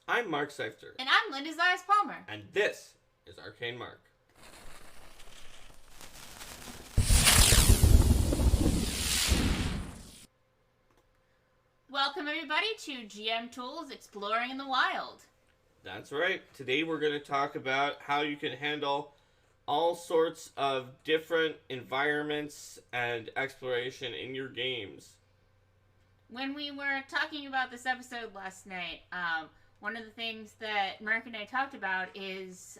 I'm Mark Seifter. And I'm Linda Zayas Palmer. And this is Arcane Mark. Welcome everybody to GM Tools Exploring in the Wild. That's right. Today we're going to talk about how you can handle all sorts of different environments and exploration in your games. When we were talking about this episode last night, one of the things that Mark and I talked about is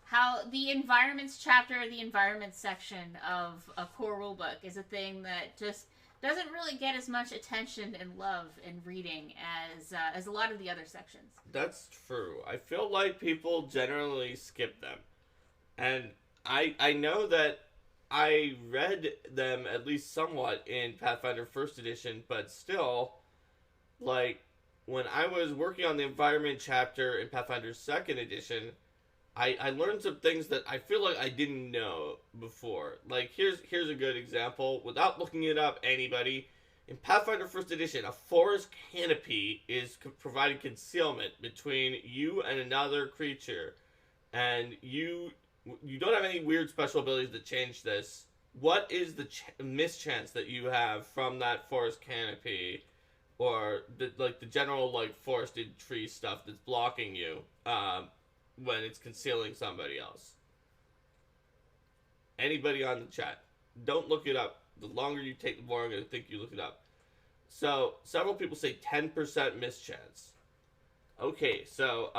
how the environments chapter, the environments section of a core rulebook is a thing that just doesn't really get as much attention and love in reading as a lot of the other sections. That's true. I feel like people generally skip them. And I know that I read them at least somewhat in Pathfinder 1st Edition, but still, like, when I was working on the environment chapter in Pathfinder 2nd Edition, I learned some things that I feel like I didn't know before. Like, here's a good example. Without looking it up, anybody, in Pathfinder 1st Edition, a forest canopy is providing concealment between you and another creature. And you don't have any weird special abilities that change this. What is the mischance that you have from that forest canopy, or the general forested tree stuff that's blocking you when it's concealing somebody else? Anybody on the chat? Don't look it up. The longer you take, the more I'm going to think you look it up. So several people say 10% mischance. Okay, so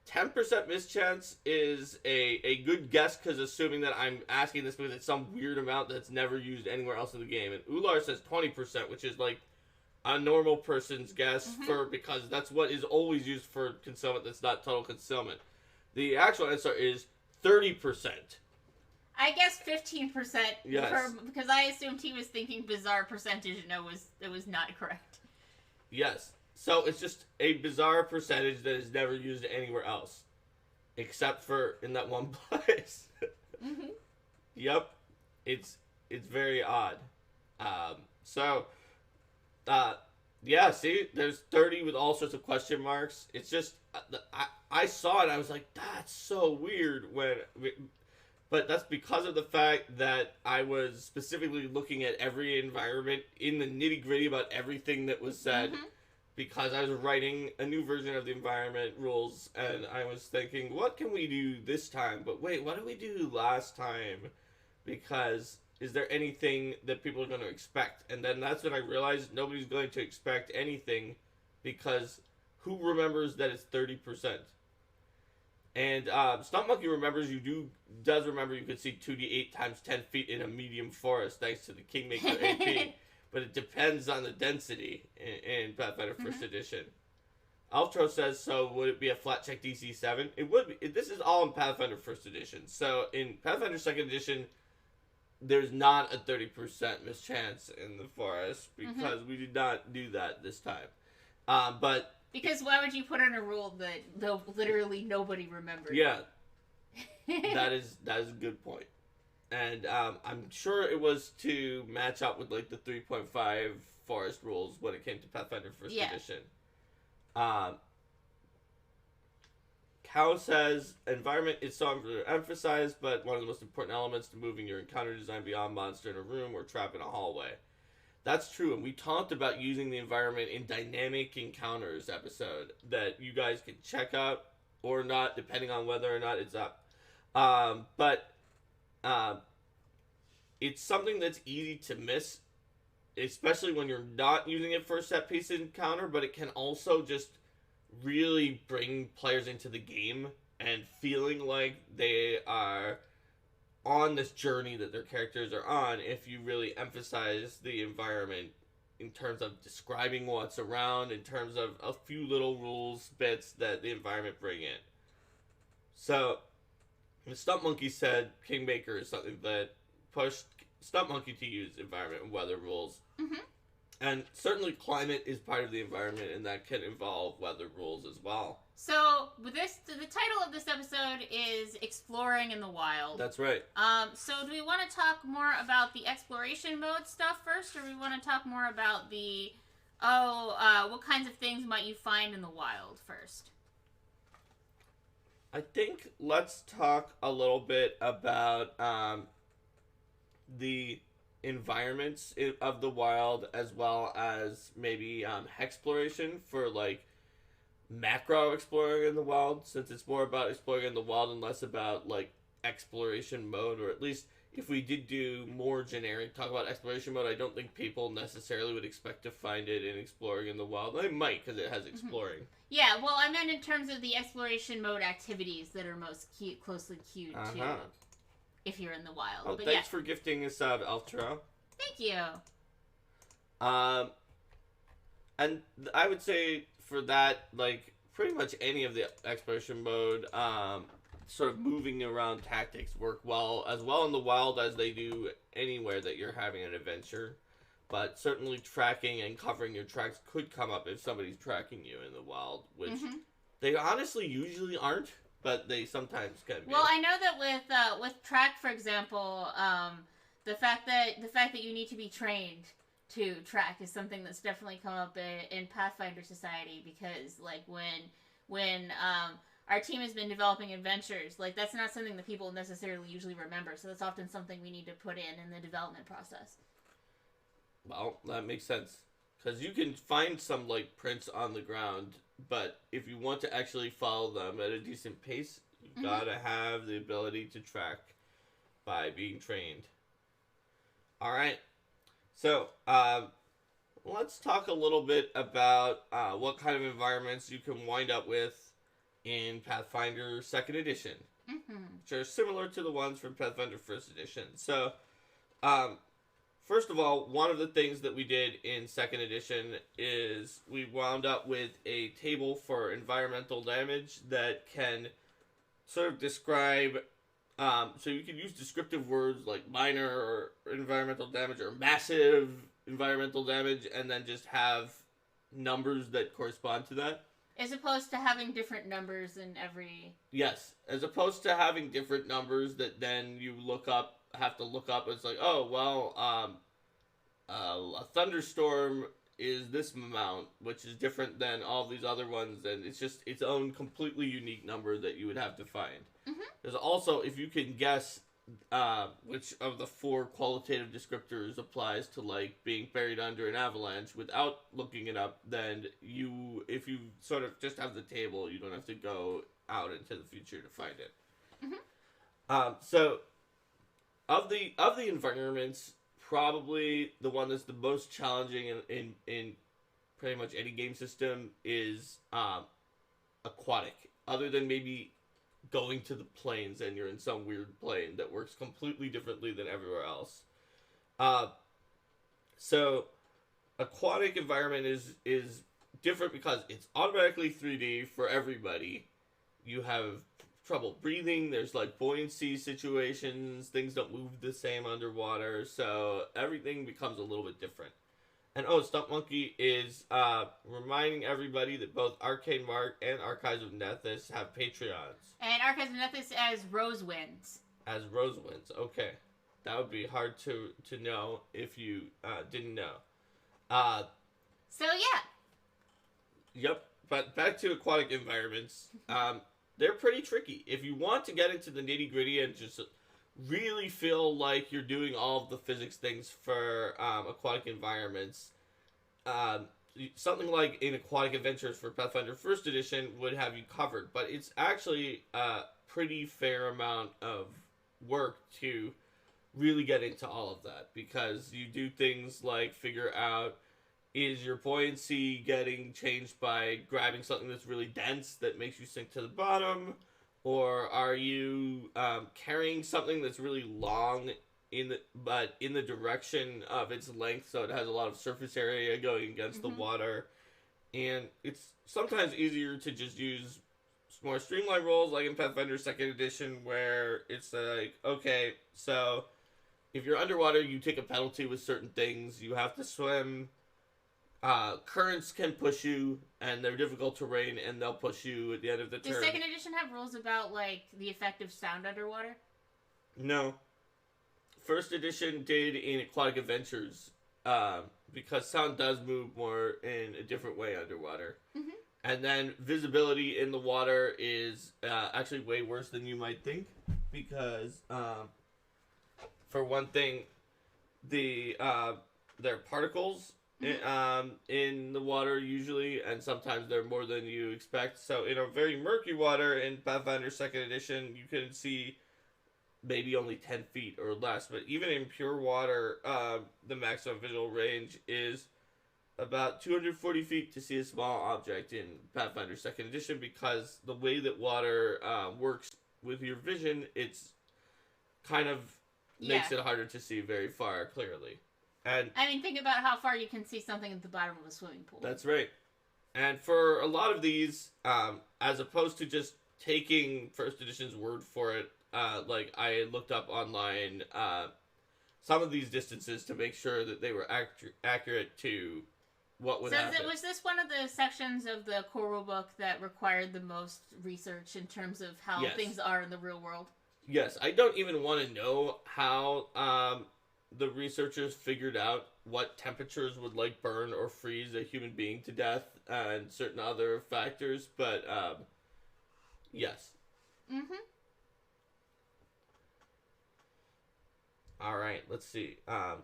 10% mischance is a good guess, because assuming that I'm asking this because it's some weird amount that's never used anywhere else in the game. And Ular says 20%, which is like a normal person's guess because that's what is always used for concealment that's not total concealment. The actual answer is 30%. I guess 15%. Yes. Because I assumed he was thinking bizarre percentage, and it was not correct. Yes. So it's just a bizarre percentage that is never used anywhere else, except for in that one place. Yep, it's very odd. Yeah. See, there's 30 with all sorts of question marks. It's just I saw it. I was like, that's so weird but that's because of the fact that I was specifically looking at every environment in the nitty gritty about everything that was said. Because I was writing a new version of the environment rules, and I was thinking, what can we do this time? But wait, what did we do last time? Because is there anything that people are going to expect? And then that's when I realized nobody's going to expect anything, because who remembers that it's 30%? And Stump Monkey remembers does remember you could see 2d8 times 10 feet in a medium forest thanks to the Kingmaker AP. But it depends on the density in Pathfinder 1st Edition. Altro says, so would it be a flat check DC 7? It would be. This is all in Pathfinder 1st Edition. So in Pathfinder 2nd Edition, there's not a 30% mischance in the forest, because we did not do that this time. But because why would you put in a rule that literally nobody remembers? Yeah, that is a good point. And I'm sure it was to match up with the 3.5 forest rules when it came to Pathfinder 1st Edition. Cow says, environment is so emphasized, but one of the most important elements to moving your encounter design beyond monster in a room or trap in a hallway. That's true, and we talked about using the environment in Dynamic Encounters episode that you guys can check out or not, depending on whether or not it's up. It's something that's easy to miss, especially when you're not using it for a set piece encounter, but it can also just really bring players into the game and feeling like they are on this journey that their characters are on if you really emphasize the environment in terms of describing what's around, in terms of a few little rules bits that the environment bring in. So the Stump Monkey said Kingmaker is something that pushed Stump Monkey to use environment and weather rules. And certainly climate is part of the environment, and that can involve weather rules as well. So, the title of this episode is Exploring in the Wild. That's right. So do we want to talk more about the exploration mode stuff first, or do we want to talk more about the what kinds of things might you find in the wild first? I think let's talk a little bit about the environments of the wild, as well as maybe exploration for like macro exploring in the wild, since it's more about exploring in the wild and less about like exploration mode. Or at least if we did do more generic talk about exploration mode, I don't think people necessarily would expect to find it in exploring in the wild. They might, because it has exploring. Yeah, well, I meant in terms of the exploration mode activities that are most closely cued to if you're in the wild. Oh, but thanks for gifting a sub, Eltro. Thank you. And I would say for that, like, pretty much any of the exploration mode, sort of moving around tactics work as well in the wild as they do anywhere that you're having an adventure. But certainly tracking and covering your tracks could come up if somebody's tracking you in the wild, which they honestly usually aren't, but they sometimes can be. Well, I know that with track, for example, the fact that you need to be trained to track is something that's definitely come up in Pathfinder Society, because like when our team has been developing adventures, like that's not something that people necessarily usually remember, so that's often something we need to put in the development process. Well, that makes sense, because you can find some like prints on the ground, but if you want to actually follow them at a decent pace, you gotta have the ability to track by being trained. All right. So, let's talk a little bit about what kind of environments you can wind up with in Pathfinder 2nd Edition, which are similar to the ones from Pathfinder 1st Edition. So, first of all, one of the things that we did in 2nd Edition is we wound up with a table for environmental damage that can sort of describe. So you can use descriptive words like minor or environmental damage or massive environmental damage, and then just have numbers that correspond to that. As opposed to having different numbers in every... Yes, as opposed to having different numbers that then you have to look up. It's like, oh, well, a thunderstorm is this amount, which is different than all these other ones, and it's just its own completely unique number that you would have to find. There's also, if you can guess which of the 4 qualitative descriptors applies to like being buried under an avalanche without looking it up, then if you sort of just have the table, you don't have to go out into the future to find it. So of the environments, probably the one that's the most challenging in pretty much any game system is aquatic, other than maybe going to the plains and you're in some weird plane that works completely differently than everywhere else. So aquatic environment is different because it's automatically 3D for everybody. You have trouble breathing, there's like buoyancy situations, things don't move the same underwater, so everything becomes a little bit different. And Stump Monkey is reminding everybody that both Arcane Mark and Archives of Nethys have Patreons. And Archives of Nethys as Rosewinds. As Rosewinds, okay. That would be hard to know if you didn't know. So yeah. Yep, but back to aquatic environments. They're pretty tricky. If you want to get into the nitty-gritty and just really feel like you're doing all of the physics things for aquatic environments, something like in Aquatic Adventures for Pathfinder 1st Edition would have you covered. But it's actually a pretty fair amount of work to really get into all of that, because you do things like figure out, is your buoyancy getting changed by grabbing something that's really dense that makes you sink to the bottom? Or are you carrying something that's really long but in the direction of its length, so it has a lot of surface area going against the water? And it's sometimes easier to just use more streamlined rolls, like in Pathfinder 2nd Edition, where it's like, okay, so if you're underwater, you take a penalty with certain things. You have to swim. Currents can push you, and they're difficult terrain, and they'll push you at the end of the turn. Does 2nd Edition have rules about, like, the effect of sound underwater? No. 1st Edition did in Aquatic Adventures. because sound does move more in a different way underwater. Mm-hmm. And then visibility in the water is actually way worse than you might think, because for one thing, there are particles in the water usually, and sometimes they're more than you expect. So in a very murky water in Pathfinder 2nd Edition, you can see maybe only 10 feet or less. But even in pure water, the maximum visual range is about 240 feet to see a small object in Pathfinder 2nd Edition, because the way that water works with your vision, it's kind of makes it harder to see very far clearly. And I mean, think about how far you can see something at the bottom of a swimming pool. That's right. And for a lot of these, as opposed to just taking first edition's word for it, like I looked up online some of these distances to make sure that they were accurate to what would happen. Was this one of the sections of the core rulebook that required the most research in terms of how things are in the real world? Yes, I don't even want to know how the researchers figured out what temperatures would like burn or freeze a human being to death and certain other factors, but yes. Mm-hmm. All right, let's see.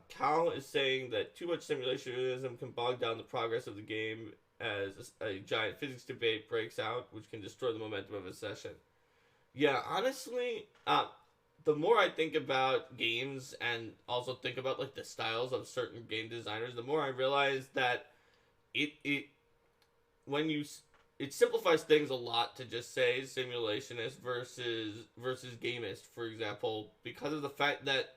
Cal is saying that too much simulationism can bog down the progress of the game as a giant physics debate breaks out, which can destroy the momentum of a session. Yeah, honestly, the more I think about games and also think about like the styles of certain game designers, the more I realize that it simplifies things a lot to just say simulationist versus gamist, for example, because of the fact that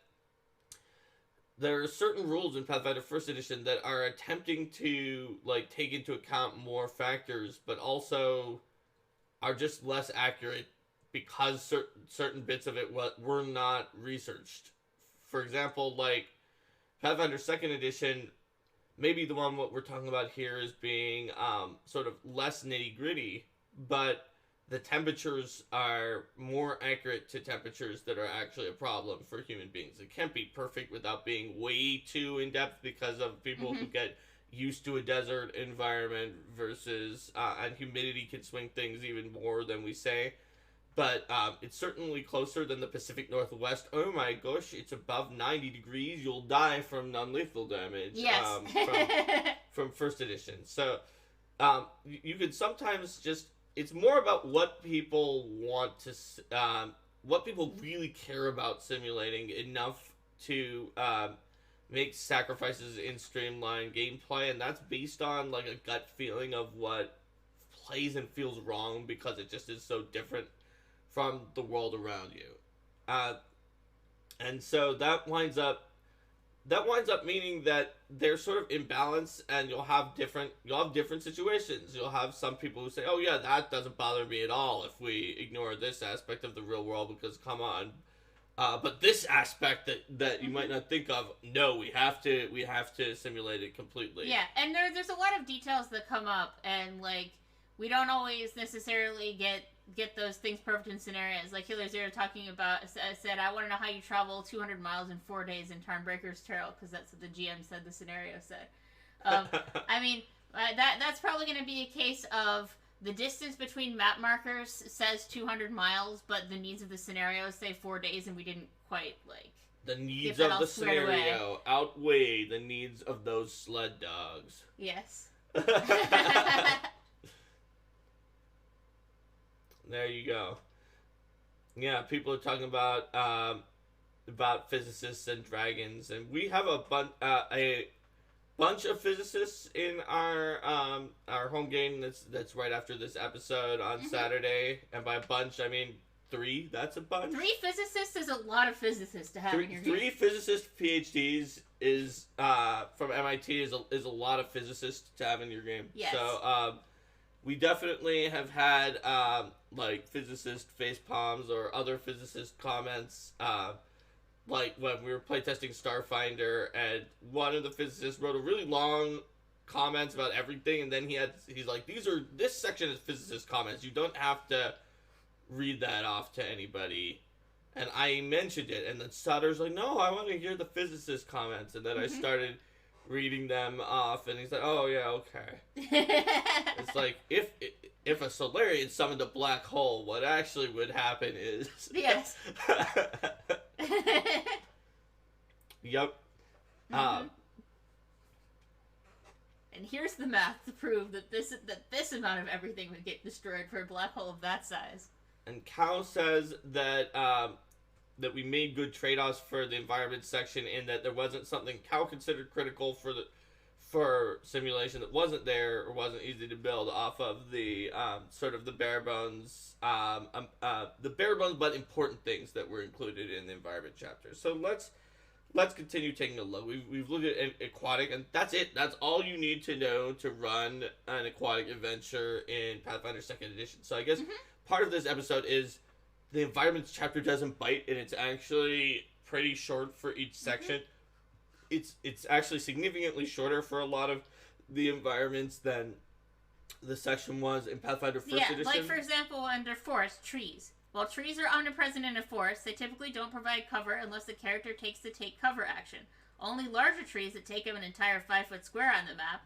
there are certain rules in Pathfinder 1st Edition that are attempting to like take into account more factors, but also are just less accurate because certain bits of it were not researched. For example, like Pathfinder 2nd Edition, maybe the one what we're talking about here is being sort of less nitty-gritty, but the temperatures are more accurate to temperatures that are actually a problem for human beings. It can't be perfect without being way too in-depth because of people who get used to a desert environment versus... and humidity can swing things even more than we say. But it's certainly closer than the Pacific Northwest. Oh my gosh, it's above 90 degrees. You'll die from non-lethal damage. Yes. From first edition. So you could sometimes just... It's more about what people want to... what people really care about simulating enough to make sacrifices in streamlined gameplay. And that's based on like a gut feeling of what plays and feels wrong because it just is so different from the world around you. And so that winds up meaning that they're sort of imbalanced, and you'll have different situations. You'll have some people who say, oh yeah, that doesn't bother me at all if we ignore this aspect of the real world, because come on. But this aspect that you might not think of, no, we have to simulate it completely. Yeah, and there's a lot of details that come up, and like we don't always necessarily get those things perfect in scenarios. Like Healer Zero talking about said, I want to know how you travel 200 miles in 4 days in Tarnbreaker's Trail, because that's what the GM said the scenario said. I mean, that's probably going to be a case of the distance between map markers says 200 miles, but the needs of the scenario say 4 days, and we didn't quite like the needs of the scenario outweigh the needs of those sled dogs. Yes. There you go. Yeah, people are talking about physicists and dragons, and we have a bunch of physicists in our home game that's right after this episode on Saturday, and by a bunch I mean 3. That's a bunch. 3 physicists is a lot of physicists to have in your game. 3 physicist PhDs is from MIT is a lot of physicists to have in your game. Yes. So we definitely have had like physicist face palms or other physicist comments, like when we were playtesting Starfinder, and one of the physicists wrote a really long comments about everything, and then he's like, this section is physicist comments, you don't have to read that off to anybody. And I mentioned it, and then Sutter's like, no, I want to hear the physicist comments, and then I started reading them off, and he's like, "Oh yeah, okay." It's like if a Solarian summoned a black hole, what actually would happen is yes. Yep. And here's the math to prove that this amount of everything would get destroyed for a black hole of that size. And Cal says that that we made good trade-offs for the environment section, in that there wasn't something Cal considered critical for simulation that wasn't there or wasn't easy to build off of the sort of the bare bones but important things that were included in the environment chapter. So let's continue taking a look. We've looked at aquatic, and that's it. That's all you need to know to run an aquatic adventure in Pathfinder 2nd Edition. So I guess part of this episode is the environments chapter doesn't bite, and it's actually pretty short for each section. It's actually significantly shorter for a lot of the environments than the section was in Pathfinder 1st Edition. Yeah, like for example, under forest, trees. While trees are omnipresent in a forest, they typically don't provide cover unless the character takes the take cover action. Only larger trees that take up an entire 5-foot square on the map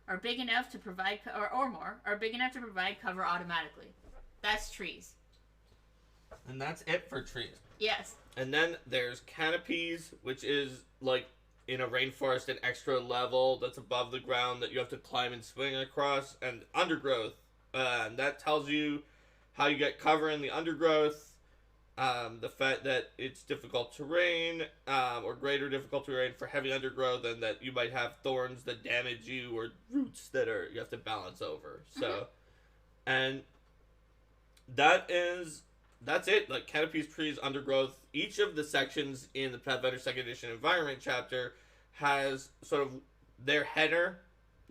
are big enough to provide, or more, are big enough to provide cover automatically. That's trees. And that's it for trees. Yes. And then there's canopies, which is like in a rainforest, an extra level that's above the ground that you have to climb and swing across, and undergrowth. And that tells you how you get cover in the undergrowth, the fact that it's difficult terrain, or greater difficult terrain for heavy undergrowth, and that you might have thorns that damage you, or roots that you have to balance over. So, and that's it. Like canopies, trees, undergrowth. Each of the sections in the Pathfinder 2nd Edition environment chapter has sort of their header,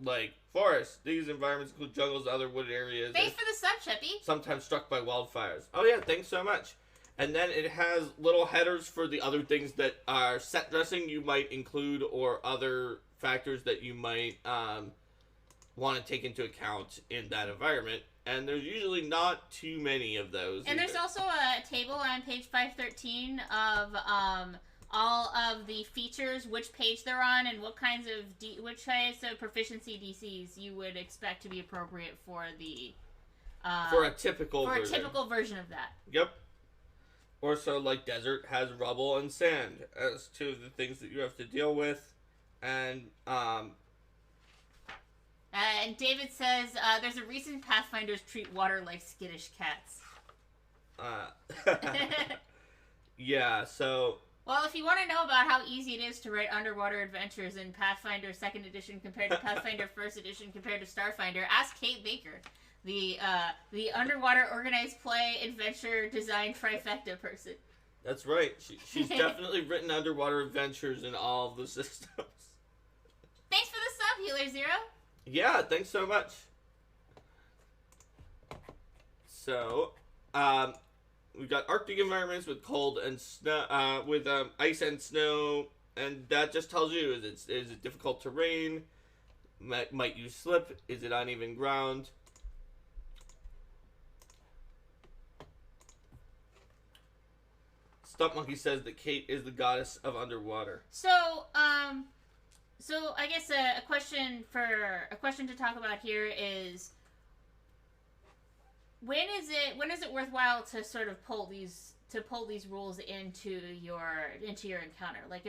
like forests. These environments include jungles, other wooded areas. Thanks for the sub, Chippy. Sometimes struck by wildfires. Oh yeah, thanks so much. And then it has little headers for the other things that are set dressing you might include, or other factors that you might want to take into account in that environment. And there's usually not too many of those. And there's also a table on page 513 of all of the features, which page they're on, and what kinds of proficiency DCs you would expect to be appropriate for the for a typical version of that. Yep. Or so, like desert has rubble and sand as two of the things that you have to deal with, and David says, there's a reason Pathfinders treat water like skittish cats. Yeah, so... Well, if you want to know about how easy it is to write underwater adventures in Pathfinder 2nd Edition compared to Pathfinder 1st Edition compared to Starfinder, ask Kate Baker, the underwater organized play adventure design trifecta person. That's right. She's definitely written underwater adventures in all of the systems. Thanks for the sub, Healer Zero. Yeah, thanks so much. So, we've got Arctic environments with cold and snow, with ice and snow, and that just tells you is it difficult terrain? Might you slip? Is it uneven ground? Stump Monkey says that Kate is the goddess of underwater. So I guess a question to talk about here is when is it worthwhile to sort of pull these rules into your encounter? Like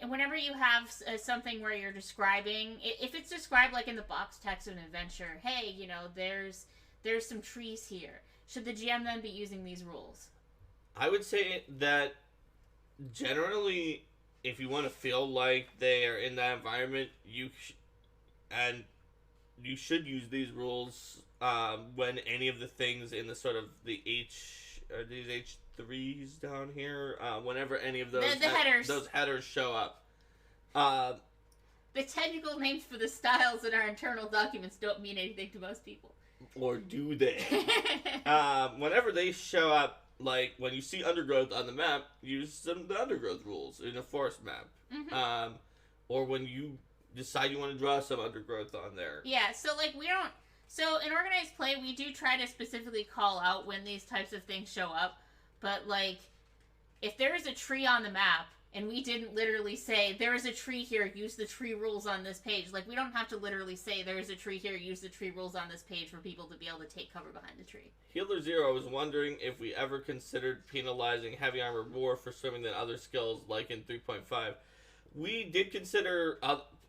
whenever you have something where you're describing, if it's described like in the box text of an adventure, hey, there's some trees here. Should the GM then be using these rules? I would say that generally, if you want to feel like they are in that environment, you should use these rules when any of the things in the sort of the these H3s down here, whenever any of those those headers show up. The technical names for the styles in our internal documents don't mean anything to most people. Or do they? Whenever they show up, like when you see undergrowth on the map, use the undergrowth rules in a forest map. Mm-hmm. Or when you decide you want to draw some undergrowth on there. Yeah, so like so in organized play, we do try to specifically call out when these types of things show up. But like, if there is a tree on the map and we didn't literally say, there is a tree here, use the tree rules on this page. Like, we don't have to literally say, there is a tree here, use the tree rules on this page for people to be able to take cover behind the tree. Healer Zero was wondering if we ever considered penalizing heavy armor more for swimming than other skills, like in 3.5. We did consider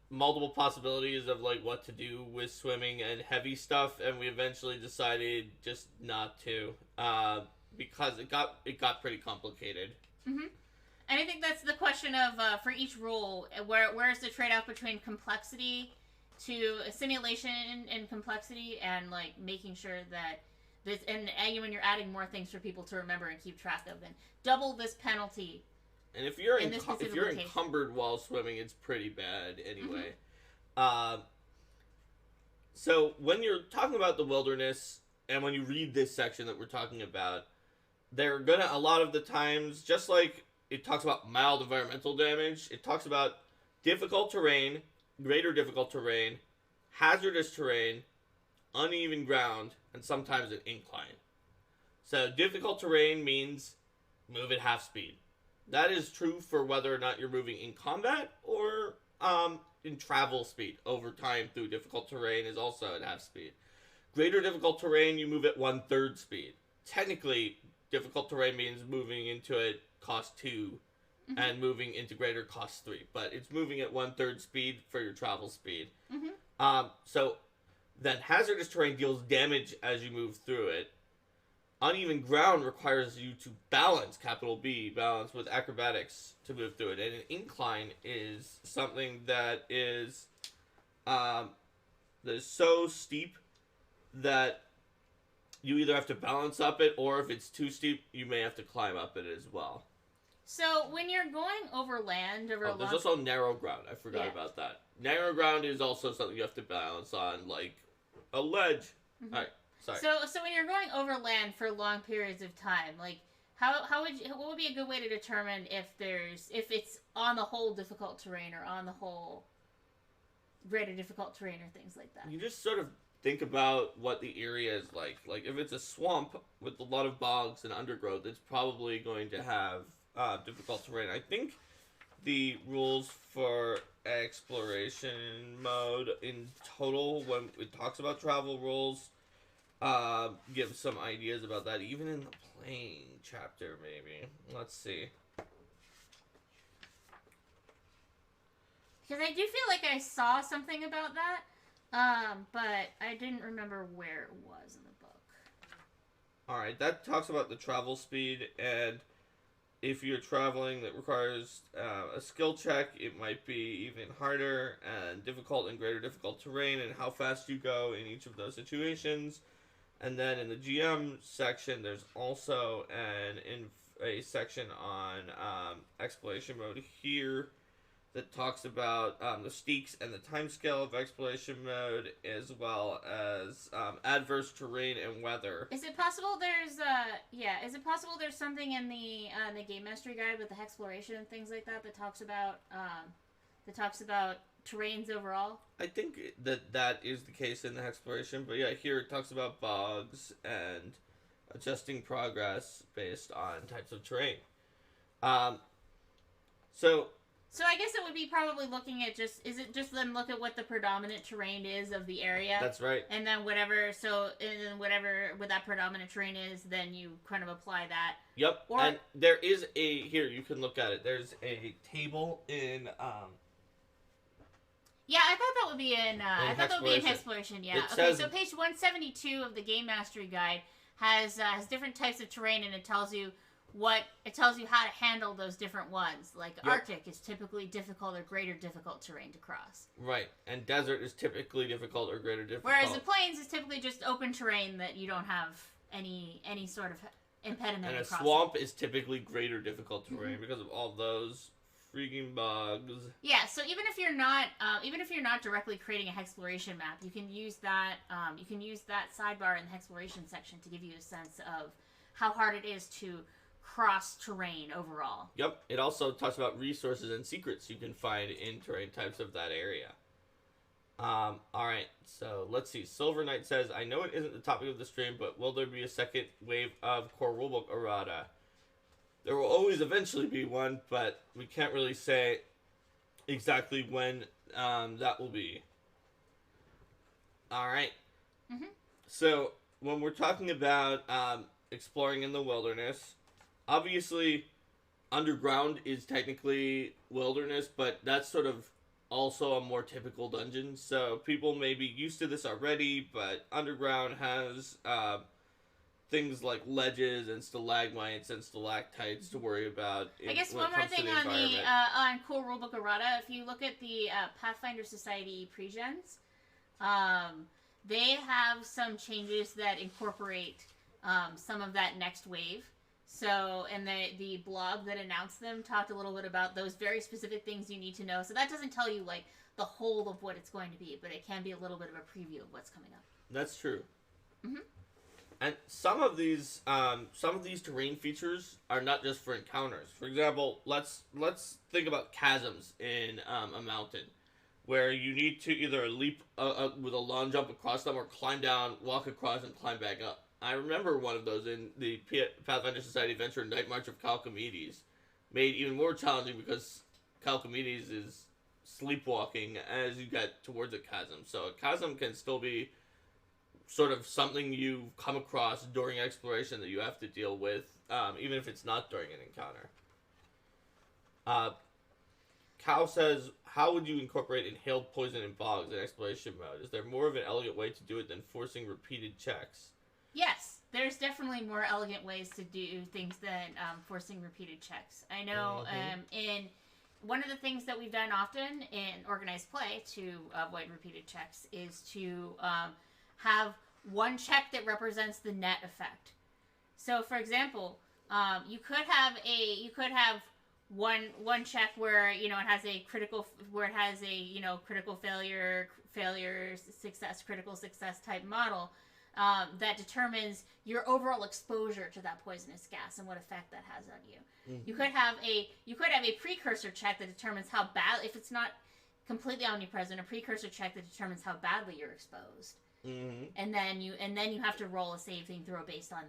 multiple possibilities of like what to do with swimming and heavy stuff, and we eventually decided just not to, because it got pretty complicated. Mm-hmm. And I think that's the question of, for each rule, where's the trade-off between complexity to simulation and complexity, and like making sure that this, and when you're adding more things for people to remember and keep track of, and double this penalty. And if you're encumbered while swimming, it's pretty bad anyway. Mm-hmm. So when you're talking about the wilderness, and when you read this section that we're talking about, they're gonna, a lot of the times, just like it talks about mild environmental damage, it talks about difficult terrain, greater difficult terrain, hazardous terrain, uneven ground, and sometimes an incline. So difficult terrain means move at half speed. That is true for whether or not you're moving in combat or in travel speed. Over time through difficult terrain is also at half speed. Greater difficult terrain, you move at 1/3 speed. Technically, difficult terrain means moving into it cost 2, mm-hmm. and moving into greater cost 3. But it's moving at 1/3 speed for your travel speed. Mm-hmm. So then hazardous terrain deals damage as you move through it. Uneven ground requires you to balance, capital B, balance with acrobatics to move through it. And an incline is something that is so steep that you either have to balance up it, or if it's too steep, you may have to climb up it as well. So when you're going over land, there's also narrow ground. I forgot about that. Narrow ground is also something you have to balance on, like a ledge. Mm-hmm. All right. Sorry. So when you're going over land for long periods of time, like what would be a good way to determine if it's on the whole difficult terrain or on the whole greater difficult terrain or things like that? You just sort of think about what the area is like. Like if it's a swamp with a lot of bogs and undergrowth, it's probably going to have difficult terrain. I think the rules for exploration mode in total, when it talks about travel rules, give some ideas about that, even in the playing chapter, maybe. Let's see. Because I do feel like I saw something about that, but I didn't remember where it was in the book. Alright, that talks about the travel speed, and if you're traveling that requires a skill check, it might be even harder and difficult and greater difficult terrain, and how fast you go in each of those situations. And then in the GM section, there's also a section on exploration mode here that talks about the stakes and the timescale of exploration mode, as well as adverse terrain and weather. Is it possible there's something in the Game Mastery Guide with the exploration and things like that talks about terrains overall? I think that is the case in the exploration, but yeah, here it talks about bogs and adjusting progress based on types of terrain. So I guess it would be probably looking at then look at what the predominant terrain is of the area. That's right. And then whatever what that predominant terrain is, then you kind of apply that. Yep. And there is here you can look at it. There's a table in Yeah, I thought that would be in Exploration. Yeah. Okay, so page 172 of the Game Mastery Guide has different types of terrain, and it tells you how to handle those different ones. Like Arctic is typically difficult or greater difficult terrain to cross. Right, and desert is typically difficult or greater difficult. Whereas the plains is typically just open terrain that you don't have any sort of impediment. And a swamp is typically greater difficult terrain because of all those freaking bugs. Yeah, so even if you're not directly creating a Hexploration map, you can use that sidebar in the Hexploration section to give you a sense of how hard it is to cross terrain overall. Yep. It also talks about resources and secrets you can find in terrain types of that area. Alright, so let's see. Silver Knight says, I know it isn't the topic of the stream, but will there be a second wave of core rulebook errata? there will always eventually be one, but we can't really say exactly when that will be. All right. Mm-hmm. So when we're talking about exploring in the wilderness, obviously underground is technically wilderness, but that's sort of also a more typical dungeon. So people may be used to this already, but underground has things like ledges and stalagmites and stalactites to worry about. I guess one more thing on Cool Rulebook Errata, if you look at the Pathfinder Society pre-gens, they have some changes that incorporate some of that next wave. So, and the blog that announced them talked a little bit about those very specific things you need to know. So that doesn't tell you like the whole of what it's going to be, but it can be a little bit of a preview of what's coming up. That's true. Mm-hmm. And some of these terrain features are not just for encounters. For example, let's think about chasms in a mountain, where you need to either leap with a long jump across them or climb down, walk across, and climb back up. I remember one of those in the Pathfinder Society adventure Night March of Calcomedes, made even more challenging because Calcomedes is sleepwalking as you get towards a chasm. So a chasm can still be sort of something you come across during exploration that you have to deal with, even if it's not during an encounter. Cal says, how would you incorporate inhaled poison in bogs in exploration mode? Is there more of an elegant way to do it than forcing repeated checks? Yes, there's definitely more elegant ways to do things than forcing repeated checks. I know in one of the things that we've done often in organized play to avoid repeated checks is to have one check that represents the net effect. So, for example, you could have one check where it has a critical failure, success, critical success type model that determines your overall exposure to that poisonous gas and what effect that has on you. Mm-hmm. You could have a precursor check that determines how bad, if it's not completely omnipresent, a precursor check that determines how badly you're exposed. Mm-hmm. And then you have to roll a saving throw based on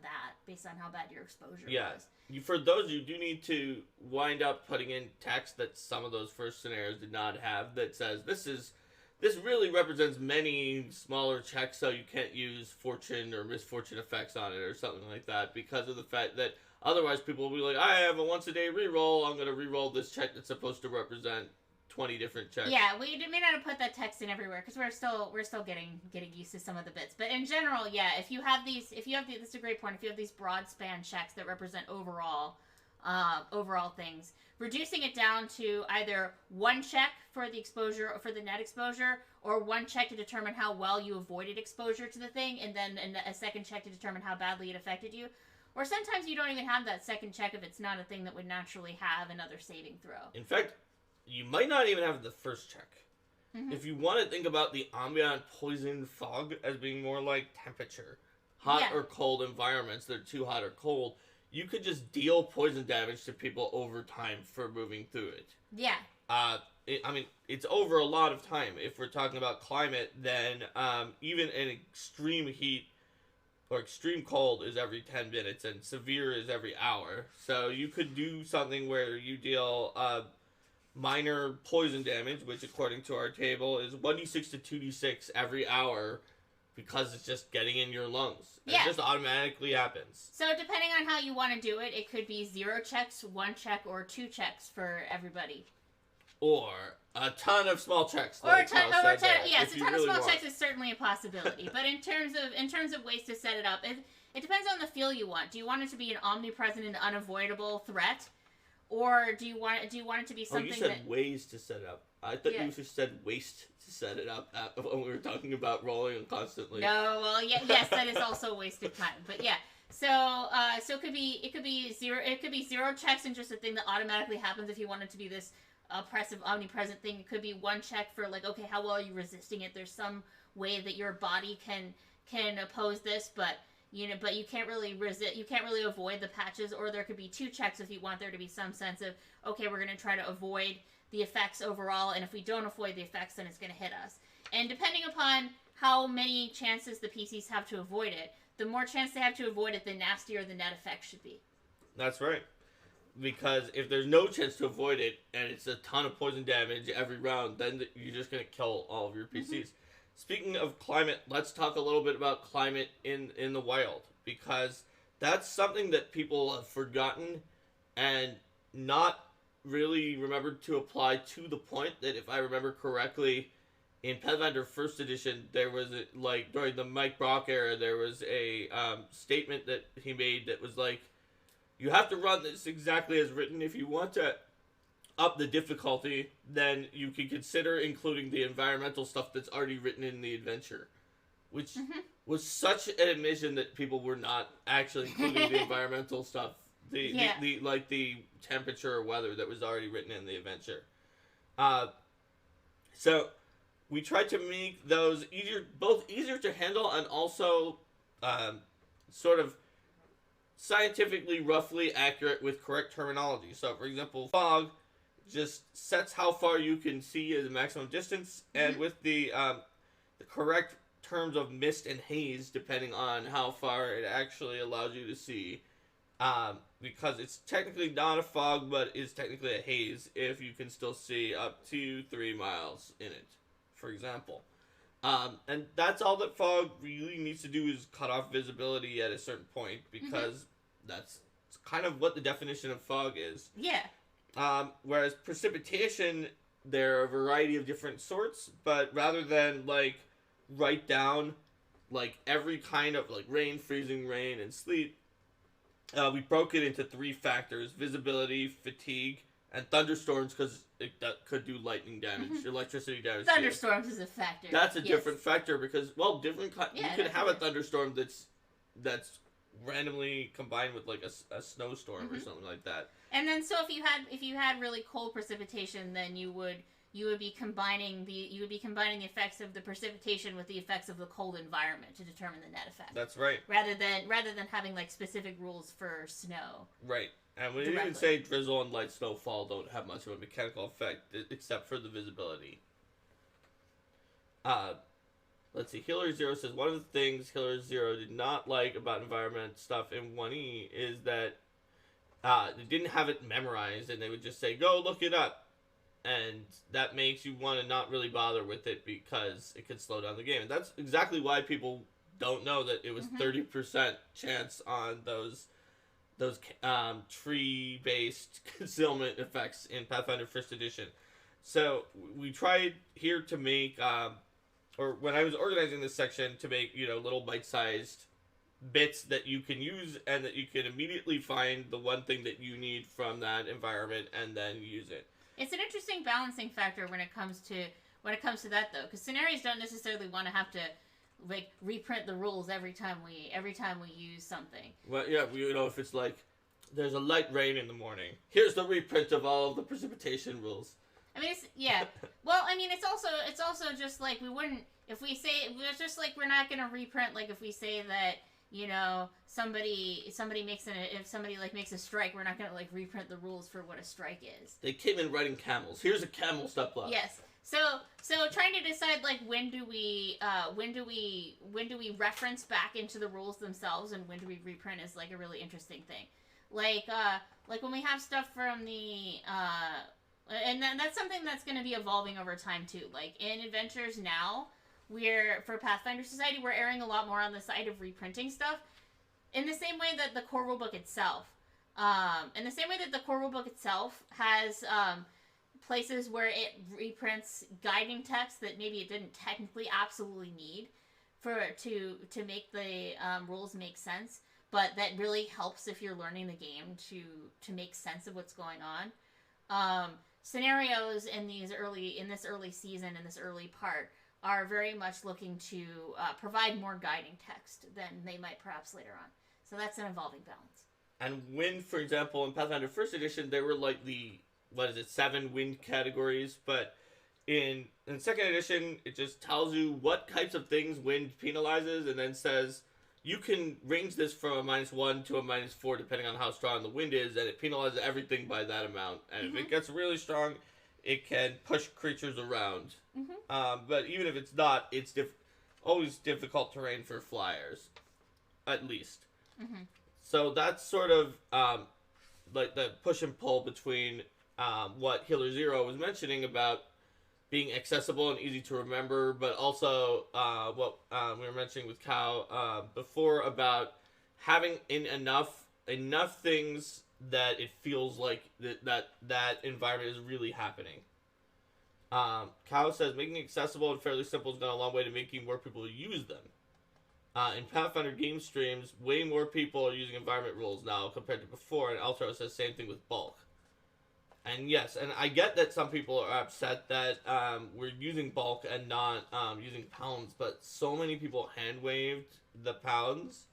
how bad your exposure was. For those, you do need to wind up putting in text that some of those first scenarios did not have that says this really represents many smaller checks, so you can't use fortune or misfortune effects on it or something like that, because of the fact that otherwise people will be like, I have a once a day reroll, I'm going to reroll this check that's supposed to represent 20 different checks. Yeah, we may not have put that text in everywhere because we're still getting used to some of the bits. But in general, yeah, this is a great point. If you have these broad span checks that represent overall things, reducing it down to either one check for the exposure, for the net exposure, or one check to determine how well you avoided exposure to the thing, and then a second check to determine how badly it affected you. Or sometimes you don't even have that second check if it's not a thing that would naturally have another saving throw. In fact, you might not even have the first check. Mm-hmm. If you want to think about the ambient poison fog as being more like temperature, hot or cold environments that are too hot or cold, you could just deal poison damage to people over time for moving through it. Yeah. It's over a lot of time. If we're talking about climate, then even an extreme heat or extreme cold is every 10 minutes, and severe is every hour. So you could do something where you deal minor poison damage, which according to our table is 1d6 to 2d6 every hour, because it's just getting in your lungs. Yeah. It just automatically happens. So depending on how you want to do it, it could be 0 checks, 1 check, or 2 checks for everybody. Or a ton of small checks. Yes, a ton of small checks is certainly a possibility. But in terms of ways to set it up, it depends on the feel you want. Do you want it to be an omnipresent and unavoidable threat? Or do you want it to be something you said ways to set it up. I thought you just said waste to set it up when we were talking about rolling constantly. No, well, yes, that is also wasted time. But yeah, so it could be 0 checks and just a thing that automatically happens if you want it to be this oppressive, omnipresent thing. It could be 1 check for like, okay, how well are you resisting it? There's some way that your body can oppose this, but you can't really resist. You can't really avoid the patches. Or there could be 2 checks if you want there to be some sense of, okay, we're going to try to avoid the effects overall, and if we don't avoid the effects, then it's going to hit us. And depending upon how many chances the PCs have to avoid it, the more chance they have to avoid it, the nastier the net effect should be. That's right. because if there's no chance to avoid it and it's a ton of poison damage every round, then you're just going to kill all of your PCs. Mm-hmm. Speaking of climate, let's talk a little bit about climate in the wild, because that's something that people have forgotten and not really remembered to apply, to the point that, if I remember correctly, in Pathfinder First Edition, there was during the Mike Brock era, there was a statement that he made that was like, you have to run this exactly as written. If you want to up the difficulty, then you can consider including the environmental stuff that's already written in the adventure, which was such an admission that people were not actually including the environmental stuff, the temperature or weather that was already written in the adventure. So we tried to make those easier to handle and also sort of scientifically roughly accurate with correct terminology. So, for example, fog just sets how far you can see as a maximum distance, and with the correct terms of mist and haze, depending on how far it actually allows you to see, because it's technically not a fog, but is technically a haze if you can still see up to 3 miles in it, for example. And that's all that fog really needs to do, is cut off visibility at a certain point, because that's kind of what the definition of fog is. Yeah. Whereas precipitation, there are a variety of different sorts, but rather than write down every kind of rain, freezing rain, and sleet, we broke it into 3 factors: visibility, fatigue, and thunderstorms, because it could do lightning damage, electricity damage. Thunderstorms is a factor. That's a different factor, because you can have a thunderstorm that's randomly combined with a snowstorm or something like that. And then so if you had really cold precipitation, then you would be combining the effects of the precipitation with the effects of the cold environment to determine the net effect. That's right. Rather than having specific rules for snow. Right. And we even say drizzle and light snowfall don't have much of a mechanical effect except for the visibility. Let's see. Hillary Zero says, one of the things Hillary Zero did not like about environment stuff in 1E is that they didn't have it memorized, and they would just say, go look it up. And that makes you want to not really bother with it, because it could slow down the game. And that's exactly why people don't know that it was 30% chance on those tree-based concealment effects in Pathfinder First Edition. So we tried here to make, or when I was organizing this section, to make, little bite-sized bits that you can use and that you can immediately find the one thing that you need from that environment and then use it. It's an interesting balancing factor when it comes to that, though, because scenarios don't necessarily want to have to reprint the rules every time we use something. Well, yeah, if it's there's a light rain in the morning, here's the reprint of all of the precipitation rules. I mean, well, I mean, it's also just we wouldn't, if we say, it's just we're not gonna reprint if we say that somebody makes makes a strike, we're not gonna reprint the rules for what a strike is. They came in riding camels. Here's a camel step up. Yes. So trying to decide when do we reference back into the rules themselves and when do we reprint is a really interesting thing. When we have stuff from the and that's something that's going to be evolving over time too. In Adventures now, for Pathfinder Society, we're erring a lot more on the side of reprinting stuff, in the same way that the core rulebook itself has places where it reprints guiding text that maybe it didn't technically absolutely need to make the rules make sense, but that really helps if you're learning the game to make sense of what's going on. Scenarios in this early season, in this early part, are very much looking to provide more guiding text than they might perhaps later on. So that's an evolving balance. And wind, for example, in Pathfinder First Edition, there were 7 wind categories, but in Second Edition, it just tells you what types of things wind penalizes, and then says, you can range this from a -1 to a -4 depending on how strong the wind is, and it penalizes everything by that amount. And if it gets really strong, it can push creatures around. But even if it's not, it's always difficult terrain for flyers, at least. So that's sort of like the push and pull between what Healer Zero was mentioning about being accessible and easy to remember, but also what we were mentioning with Cal before about having enough things that it feels like that environment is really happening. Cal says making it accessible and fairly simple has gone a long way to making more people use them. In Pathfinder game streams, way more people are using environment rules now compared to before, and Altro says same thing with bulk. And yes, and I get that some people are upset that we're using bulk and not using pounds, but so many people hand-waved the pounds,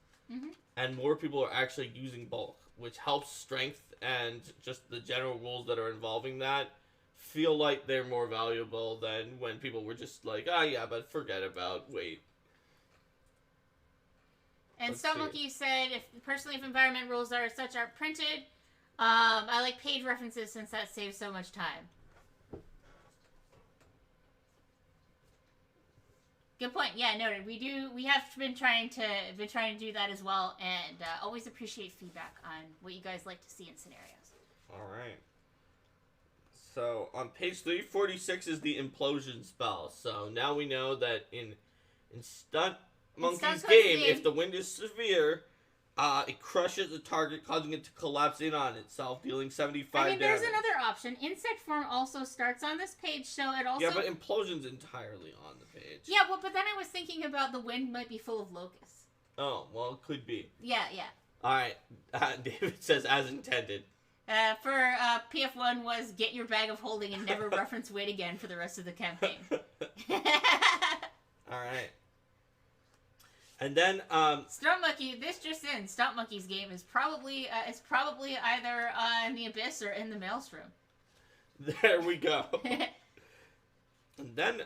and more people are actually using bulk, which helps strength and just the general rules that are involving that feel like they're more valuable than when people were just like, yeah, but forget about weight. And Stonemonkey said, if environment rules are printed, I like page references since that saves so much time. Good point. Yeah, noted. We have been trying to do that as well, and always appreciate feedback on what you guys like to see in scenarios. All right. So on page 346 is the implosion spell. So now we know that in Stunt Monkey's game, if the wind is severe, it crushes the target, causing it to collapse in on itself, dealing 75 damage. There's another option. Insect form also starts on this page, so it also... Yeah, but implosion's entirely on the page. Yeah, well, but then I was thinking about the wind might be full of locusts. Oh, well, it could be. Yeah. All right. David says, as intended. For PF1 was get your bag of holding and never reference weight again for the rest of the campaign. All right. And then Stump Monkey, this just in, Stump Monkey's game is probably either in the Abyss or in the Maelstrom. There we go. And then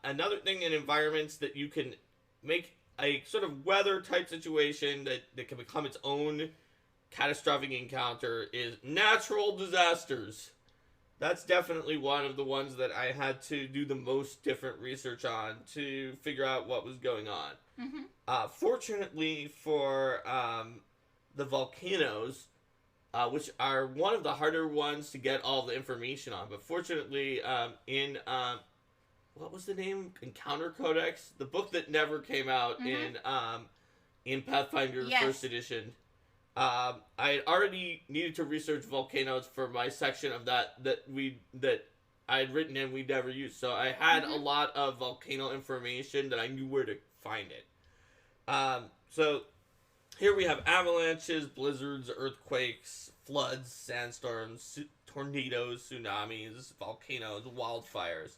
another thing in environments that you can make a sort of weather type situation that can become its own catastrophic encounter is natural disasters. That's definitely one of the ones that I had to do the most different research on to figure out what was going on. Fortunately for the volcanoes, which are one of the harder ones to get all the information on, but fortunately in what was the name? Encounter Codex, the book that never came out in Pathfinder First Edition. I had already needed to research volcanoes for my section of that I had written and we never used. So I had a lot of volcano information that I knew where to find it. So here we have avalanches, blizzards, earthquakes, floods, sandstorms, tornadoes, tsunamis, volcanoes, wildfires.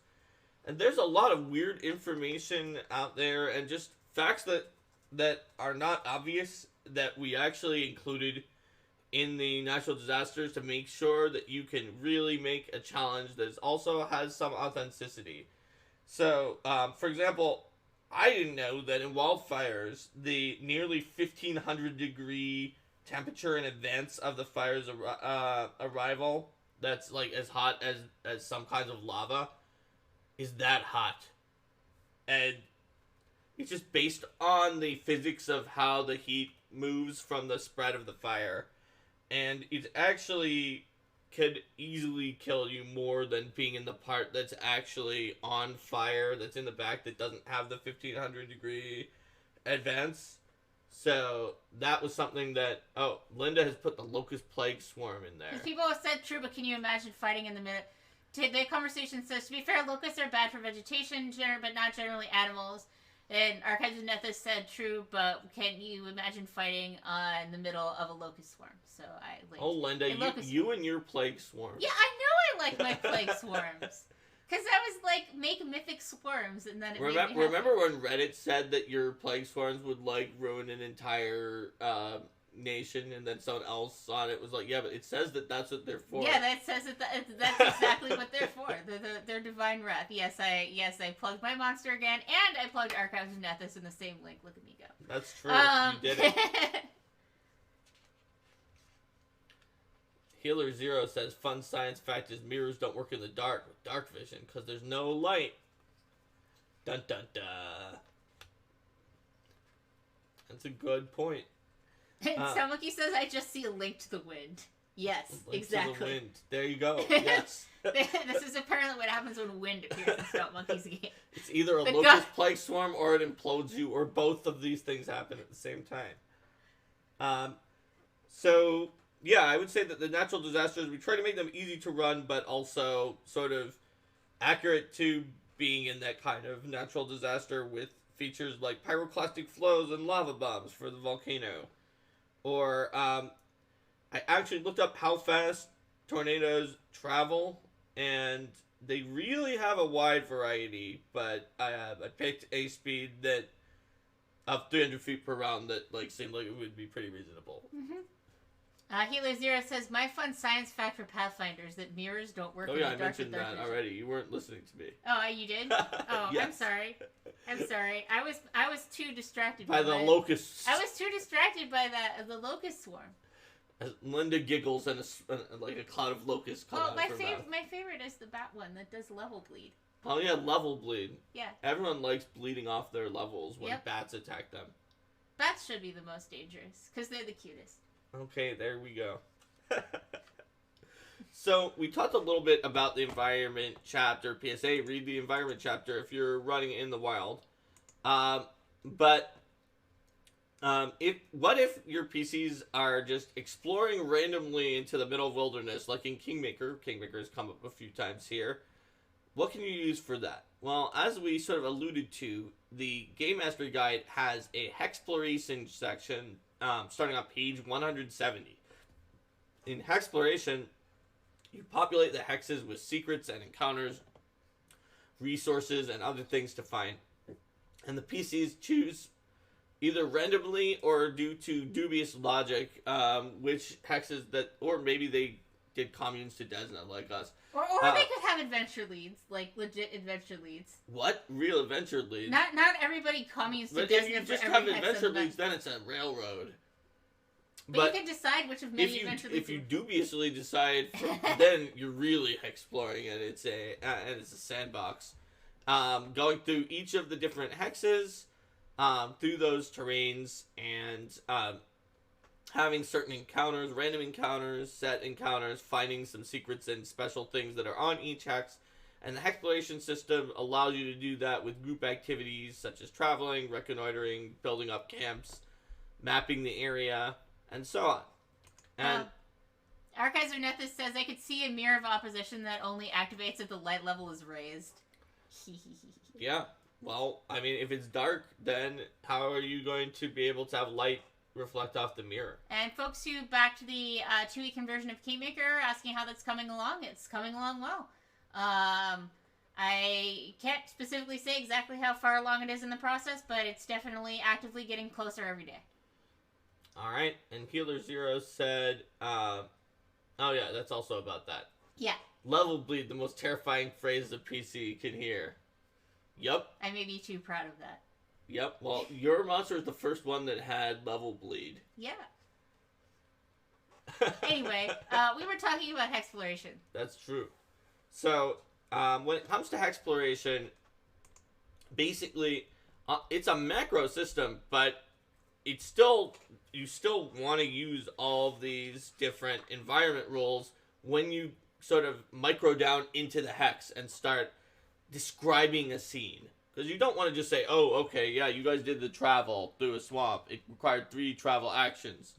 And there's a lot of weird information out there and just facts that are not obvious that we actually included in the natural disasters to make sure that you can really make a challenge that also has some authenticity. So, for example, I didn't know that in wildfires, the nearly 1,500 degree temperature in advance of the fire's arrival, that's like as hot as some kinds of lava, is that hot. And it's just based on the physics of how the heat moves from the spread of the fire. And it actually could easily kill you more than being in the part that's actually on fire, that's in the back, that doesn't have the 1,500 degree advance. So that was something that... Oh, Linda has put the Locust Plague Swarm in there. People have said true, but can you imagine fighting in the middle? The conversation says, to be fair, locusts are bad for vegetation, but not generally animals. And Archives of Nethys said true, but can you imagine fighting in the middle of a locust swarm? So I like. Oh, Linda, you and your plague swarm. Yeah, I know I like my plague swarms. Because I was like, make mythic swarms, and then it made me happy. Remember when Reddit said that your plague swarms would like ruin an entire nation, and then someone else on it was like, yeah, but it says that that's what they're for. Yeah, that says that that's exactly what they're for. They're divine wrath. Yes, I plugged my monster again, and I plugged Archives of Nethys in the same link. Look at me go. That's true. You did it. Healer Zero says, fun science fact is mirrors don't work in the dark with dark vision because there's no light. Dun dun dun. That's a good point. Samuki says, I just see a link to the wind. Yes, Legs exactly. To the wind. There you go. Yes. This is apparently what happens when wind appears in Stout Monkey's game. It's either a locust plague swarm or it implodes you, or both of these things happen at the same time. So, yeah, I would say that the natural disasters, we try to make them easy to run, but also sort of accurate to being in that kind of natural disaster with features like pyroclastic flows and lava bombs for the volcano. Or, I actually looked up how fast tornadoes travel, and they really have a wide variety, but I picked a speed that of 300 feet per round that seemed like it would be pretty reasonable. Mm-hmm. Healer Zero says, my fun science fact for Pathfinders that mirrors don't work in the dark. Oh yeah, I mentioned that already. You weren't listening to me. Oh, you did? Oh, yes. I'm sorry. I was too distracted by the locusts. I was too distracted by the locust swarm. Linda giggles and a cloud of locusts come out of her mouth. My favorite is the bat one that does level bleed. Oh yeah, level bleed. Yeah. Everyone likes bleeding off their levels when bats attack them. Bats should be the most dangerous because they're the cutest. Okay, there we go. So, we talked a little bit about the environment chapter. PSA, read the environment chapter if you're running in the wild. What if your PCs are just exploring randomly into the middle of wilderness, like in Kingmaker? Kingmaker has come up a few times here. What can you use for that? Well, as we sort of alluded to, the Game Mastery Guide has a Hexploration section starting on page 170. In Hexploration, you populate the hexes with secrets and encounters, resources, and other things to find. And the PCs choose either randomly or due to dubious logic, which hexes that, or maybe they did communes to Desna like us. Or they could have adventure leads, like legit adventure leads. What? Real adventure leads? Not everybody communes to Desna. But if you just have adventure leads, then it's a railroad. But you can decide which of many adventure leads. If you dubiously decide, then you're really exploring it. It's a sandbox. Going through each of the different hexes, through those terrains, and having certain encounters, random encounters, set encounters, finding some secrets and special things that are on each hex. And the exploration system allows you to do that with group activities such as traveling, reconnoitering, building up camps, mapping the area, and so on. And Archives of Nethys says, I could see a mirror of opposition that only activates if the light level is raised. Yeah. Well, I mean, if it's dark, then how are you going to be able to have light reflect off the mirror? And folks who backed the 2-week conversion of Kingmaker are asking how that's coming along. It's coming along well. I can't specifically say exactly how far along it is in the process, but it's definitely actively getting closer every day. All right. And Healer Zero said, oh yeah, that's also about that. Yeah. Level bleed, the most terrifying phrase the PC can hear. Yup. I may be too proud of that. Yep. Well, your monster is the first one that had level bleed. Yeah. Anyway, we were talking about Hexploration. That's true. So, when it comes to Hexploration, basically, it's a macro system, but it's still, you still want to use all of these different environment rules when you sort of micro down into the hex and start describing a scene. Because you don't want to just say, oh, okay, yeah, you guys did the travel through a swamp. It required 3 travel actions.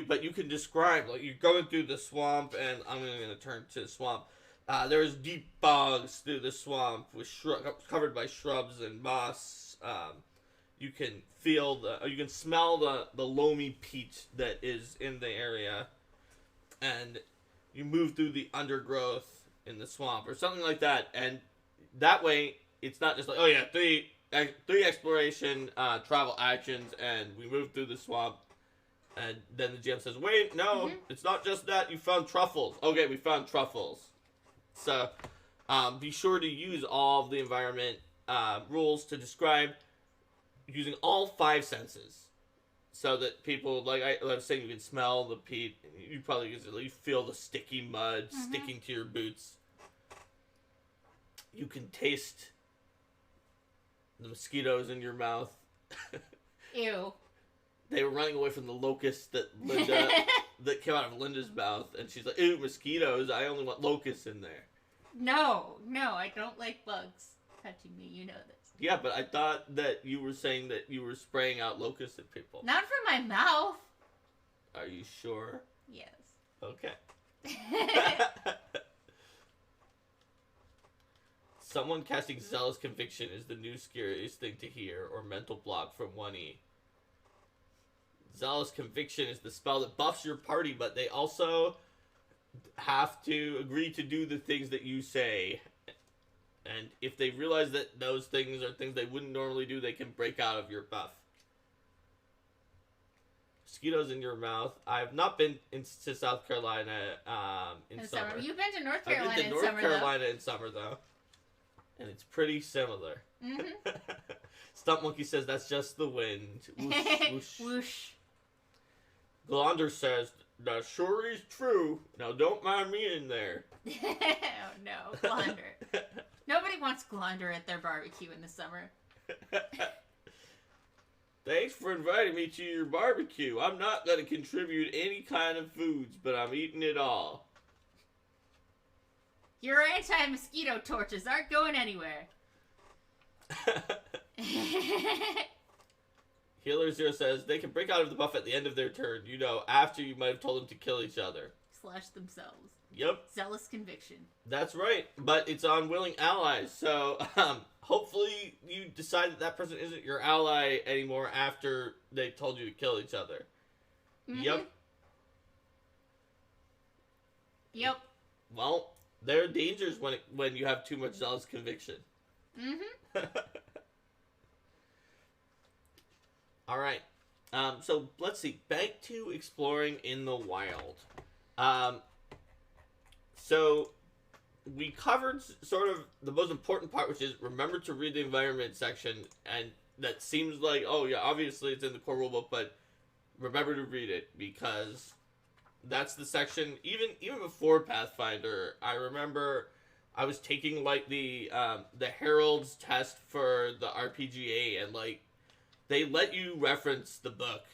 But you can describe, like, you're going through the swamp, and I'm going to turn to the swamp. There's deep bogs through the swamp with covered by shrubs and moss. You can you can smell the loamy peat that is in the area, and you move through the undergrowth in the swamp or something like that. And that way, it's not just like, oh yeah, three exploration travel actions, and we move through the swamp. And then the GM says, wait, no, it's not just that. You found truffles. Okay, we found truffles. So, be sure to use all of the environment rules to describe using all 5 senses. So that people, like I was saying, you can smell the peat. You probably you feel the sticky mud sticking to your boots. You can taste the mosquitoes in your mouth. Ew. They were running away from the locusts that that came out of Linda's mouth, and she's like, "Ew, mosquitoes! I only want locusts in there." No, I don't like bugs touching me. You know this. Yeah, but I thought that you were saying that you were spraying out locusts at people. Not from my mouth. Are you sure? Yes. Okay. Someone casting Zealous Conviction is the new scariest thing to hear, or mental block from 1E. Zealous Conviction is the spell that buffs your party, but they also have to agree to do the things that you say. And if they realize that those things are things they wouldn't normally do, they can break out of your buff. Mosquitoes in your mouth. I have not been to South Carolina in summer. You've been to North Carolina I've been to North Carolina in summer, though. And it's pretty similar. Mm-hmm. Stump Monkey says that's just the wind. Whoosh, whoosh. Whoosh. Glonder says, that sure is true. Now don't mind me in there. Oh no, Glonder. Nobody wants Glonder at their barbecue in the summer. Thanks for inviting me to your barbecue. I'm not going to contribute any kind of foods, but I'm eating it all. Your anti-mosquito torches aren't going anywhere. Healer Zero says, they can break out of the buff at the end of their turn. You know, after you might have told them to kill each other. Slash themselves. Yep. Zealous Conviction. That's right, but it's on willing allies, so hopefully you decide that person isn't your ally anymore after they told you to kill each other. Mm-hmm. Yep. Yep. Well, there are dangers when you have too much Zealous Conviction. Mm-hmm. All right. So let's see. Back to exploring in the wild. So we covered sort of the most important part, which is remember to read the environment section, and that seems like, oh yeah, obviously it's in the core rulebook, but remember to read it, because that's the section, even before Pathfinder, I remember I was taking like the Herald's test for the RPGA, and like they let you reference the book,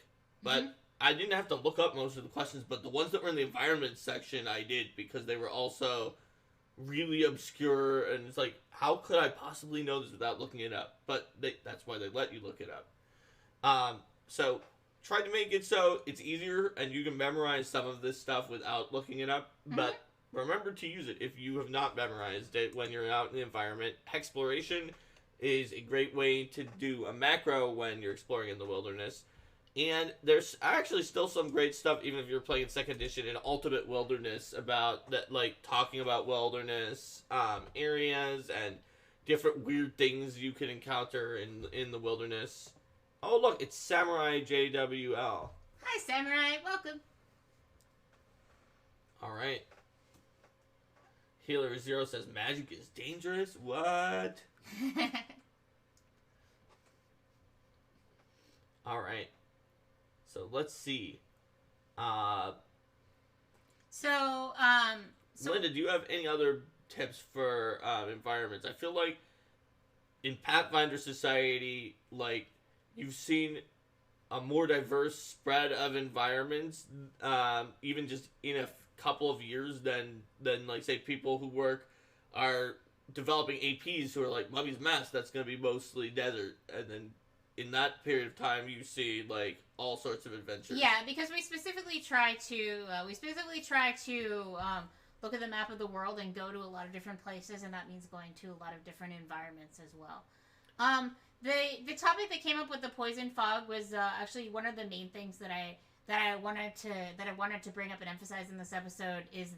but I didn't have to look up most of the questions, but the ones that were in the environment section I did, because they were also really obscure, and it's like, how could I possibly know this without looking it up? But that's why they let you look it up. So try to make it so it's easier and you can memorize some of this stuff without looking it up, but remember to use it if you have not memorized it when you're out in the environment. Exploration is a great way to do a macro when you're exploring in the wilderness. And there's actually still some great stuff, even if you're playing 2nd edition in Ultimate Wilderness, about that, like talking about wilderness areas and different weird things you can encounter in the wilderness. Oh look, it's Samurai JWL. Hi Samurai, welcome. All right. Healer Zero says magic is dangerous. What? All right. So let's see. So Linda, do you have any other tips for environments? I feel like in Pathfinder Society, like you've seen a more diverse spread of environments, even just in a couple of years than like say people who are developing APs who are like Mummy's Mask. That's going to be mostly desert, and then in that period of time, you see like all sorts of adventures. Yeah, because we specifically try to look at the map of the world and go to a lot of different places, and that means going to a lot of different environments as well. The topic that came up with the poison fog was actually one of the main things that I wanted to bring up and emphasize in this episode is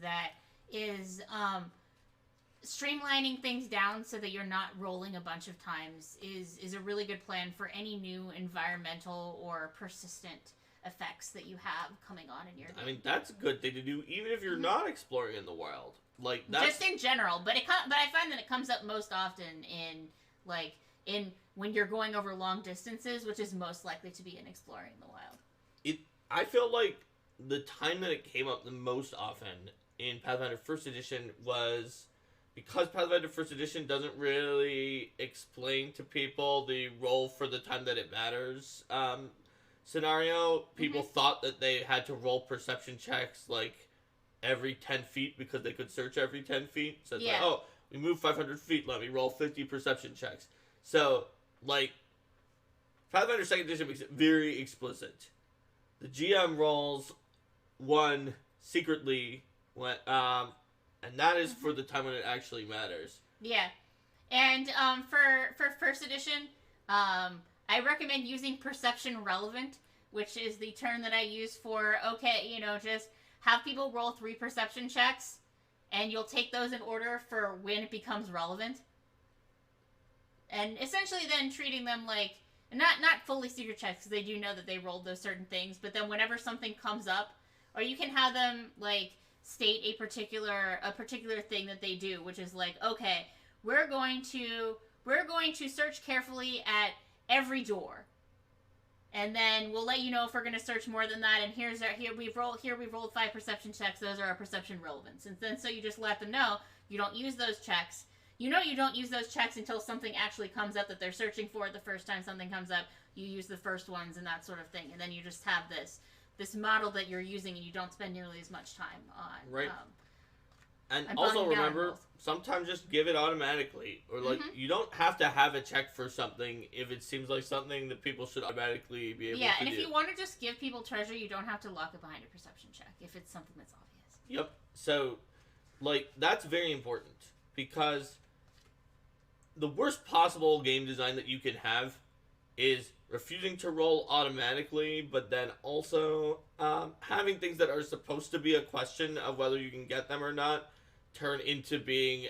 streamlining things down so that you're not rolling a bunch of times is a really good plan for any new environmental or persistent effects that you have coming on in your game. I mean, that's a good thing to do, even if you're not exploring in the wild. Like that's... just in general, but I find that it comes up most often in when you're going over long distances, which is most likely to be in exploring the wild. I feel like the time that it came up the most often in Pathfinder 1st Edition was because Pathfinder 1st Edition doesn't really explain to people the role for the time that it matters scenario, people thought that they had to roll perception checks like every 10 feet because they could search every 10 feet. So it's like, oh, we moved 500 feet, let me roll 50 perception checks. So, like, Pathfinder 2nd Edition makes it very explicit. The GM rolls one secretly, when, and that is for the time when it actually matters. Yeah. And for first edition, I recommend using perception relevant, which is the term that I use for, okay, you know, just have people roll 3 perception checks, and you'll take those in order for when it becomes relevant. And essentially then treating them like, not fully secret checks, because they do know that they rolled those certain things, but then whenever something comes up, or you can have them, like, state a particular thing that they do, which is like, okay, we're going to search carefully at every door, and then we'll let you know if we're going to search more than that. And here we've rolled 5 perception checks. Those are our perception relevance. And then so you just let them know you don't use those checks. You know you don't use those checks until something actually comes up that they're searching for. The first time something comes up, you use the first ones and that sort of thing. And then you just have this model that you're using, and you don't spend nearly as much time on. Right. And also remember, sometimes just give it automatically. Or, like, you don't have to have a check for something if it seems like something that people should automatically be able to do. Yeah, and if you want to just give people treasure, you don't have to lock it behind a perception check if it's something that's obvious. Yep. So, like, that's very important. Because the worst possible game design that you can have is refusing to roll automatically, but then also having things that are supposed to be a question of whether you can get them or not turn into being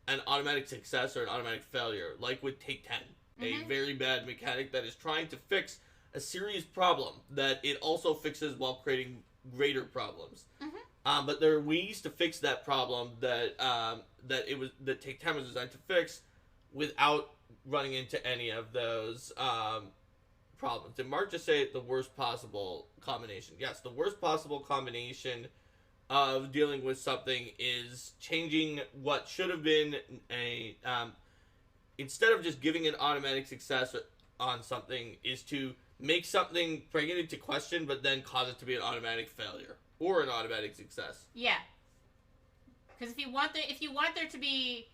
an automatic success or an automatic failure, like with Take 10, a very bad mechanic that is trying to fix a serious problem that it also fixes while creating greater problems. But there are ways to fix that problem that Take 10 was designed to fix without running into any of those problems. Did Mark just say the worst possible combination? Yes, the worst possible combination of dealing with something is changing what should have been a instead of just giving an automatic success on something, is to make something, bring it into question, but then cause it to be an automatic failure or an automatic success. Yeah, because if you want there to be,